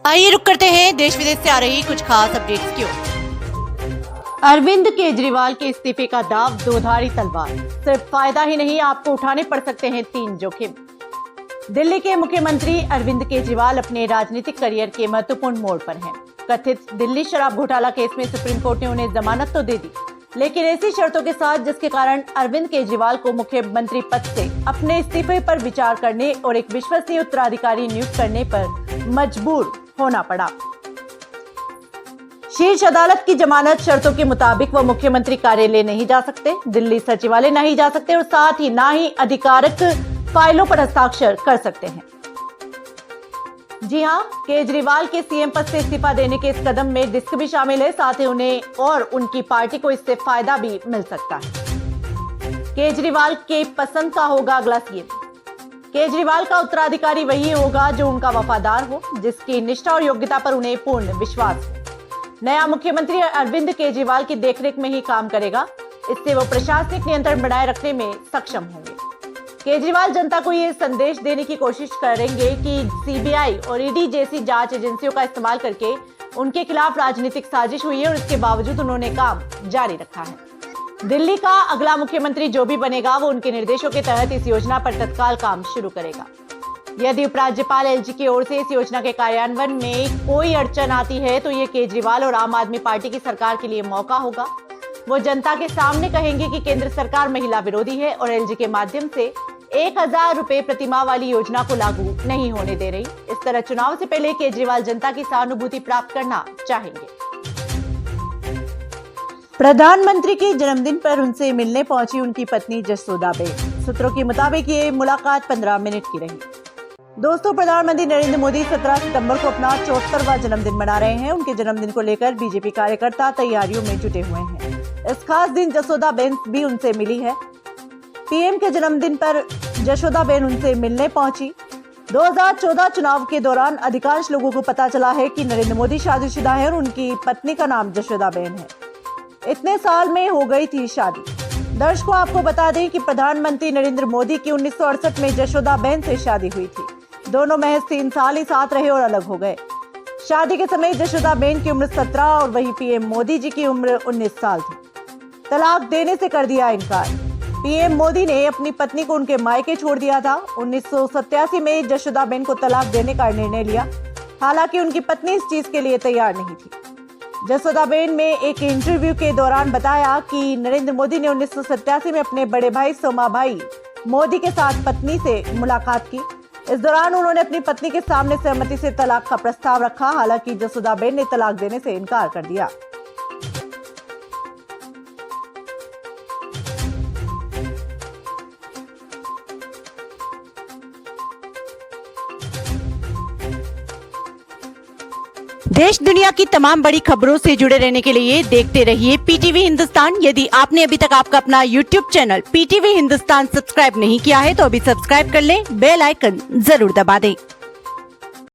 आइए रुक करते हैं देश विदेश से आ रही कुछ खास अपडेट्स की ओर। अरविंद केजरीवाल के इस्तीफे का दाव दोधारी तलवार। सिर्फ फायदा ही नहीं, आपको उठाने पड़ सकते हैं 3 जोखिम। दिल्ली के मुख्यमंत्री अरविंद केजरीवाल अपने राजनीतिक करियर के महत्वपूर्ण मोड़ पर हैं। कथित दिल्ली शराब घोटाला केस में सुप्रीम कोर्ट ने उन्हें जमानत तो दे दी, लेकिन ऐसी शर्तों के साथ जिसके कारण अरविंद केजरीवाल को मुख्यमंत्री पद से अपने इस्तीफे पर विचार करने और एक विश्वसनीय उत्तराधिकारी नियुक्त करने पर मजबूर होना पड़ा। शीर्ष अदालत की जमानत शर्तों के मुताबिक वो मुख्यमंत्री कार्यालय नहीं जा सकते, दिल्ली सचिवालय नहीं जा सकते और साथ ही ना ही आधिकारिक फाइलों पर हस्ताक्षर कर सकते हैं। जी हां, केजरीवाल के सीएम पद से इस्तीफा देने के इस कदम में रिस्क भी शामिल है, साथ ही उन्हें और उनकी पार्टी को इससे फायदा भी मिल सकता है। केजरीवाल के पसंद का होगा अगला सीएम। केजरीवाल का उत्तराधिकारी वही होगा जो उनका वफादार हो, जिसकी निष्ठा और योग्यता पर उन्हें पूर्ण विश्वास हो। नया मुख्यमंत्री अरविंद केजरीवाल की देखरेख में ही काम करेगा, इससे वो प्रशासनिक नियंत्रण बनाए रखने में सक्षम होंगे। केजरीवाल जनता को ये संदेश देने की कोशिश करेंगे कि सीबीआई और ईडी जैसी जांच एजेंसियों का इस्तेमाल करके उनके खिलाफ राजनीतिक साजिश हुई है और इसके बावजूद उन्होंने काम जारी रखा है। दिल्ली का अगला मुख्यमंत्री जो भी बनेगा वो उनके निर्देशों के तहत इस योजना पर तत्काल काम शुरू करेगा। यदि उपराज्यपाल एलजी की ओर से इस योजना के कार्यान्वयन में कोई अड़चन आती है तो ये केजरीवाल और आम आदमी पार्टी की सरकार के लिए मौका होगा। वो जनता के सामने कहेंगे कि केंद्र सरकार महिला विरोधी है और एलजी के माध्यम से 1000 रुपए प्रतिमाह वाली योजना को लागू नहीं होने दे रही। इस तरह चुनाव से पहले केजरीवाल जनता की सहानुभूति प्राप्त करना चाहेंगे। प्रधानमंत्री के जन्मदिन पर उनसे मिलने पहुंची उनकी पत्नी जसोदाबेन। सूत्रों के मुताबिक ये मुलाकात 15 मिनट की रही। दोस्तों, प्रधानमंत्री नरेंद्र मोदी 17 सितंबर को अपना 74वां जन्मदिन मना रहे हैं। उनके जन्मदिन को लेकर बीजेपी कार्यकर्ता तैयारियों में जुटे हुए हैं। इस खास दिन जसोदाबेन भी उनसे मिली है। पीएम के जन्मदिन पर जसोदाबेन उनसे मिलने पहुंची। 2014 चुनाव के दौरान अधिकांश लोगों को पता चला है कि नरेंद्र मोदी शादीशुदा है और उनकी पत्नी का नाम जसोदाबेन है। इतने साल में हो गई थी शादी। दर्शकों, आपको बता दें कि प्रधानमंत्री नरेंद्र मोदी की 1968 में जसोदाबेन से शादी हुई थी। दोनों महज 3 साल ही साथ रहे और अलग हो गए। शादी के समय जसोदाबेन की उम्र 17 और वही पीएम मोदी जी की उम्र 19 साल थी। तलाक देने से कर दिया इनकार। पीएम मोदी ने अपनी पत्नी को उनके मायके छोड़ दिया था। 1987 में जसोदाबेन को तलाक देने का निर्णय लिया, हालांकि उनकी पत्नी इस चीज के लिए तैयार नहीं थी। जसोदाबेन ने एक इंटरव्यू के दौरान बताया कि नरेंद्र मोदी ने 1987 में अपने बड़े भाई सोमाभाई मोदी के साथ पत्नी से मुलाकात की। इस दौरान उन्होंने अपनी पत्नी के सामने सहमति से तलाक का प्रस्ताव रखा, हालांकि जसोदाबेन ने तलाक देने से इनकार कर दिया। देश दुनिया की तमाम बड़ी खबरों से जुड़े रहने के लिए देखते रहिए पीटीवी हिंदुस्तान। यदि आपने अभी तक आपका अपना YouTube channel PTV Hindustan subscribe नहीं किया है तो अभी सब्सक्राइब कर लें, बेल आइकन जरूर दबा दें।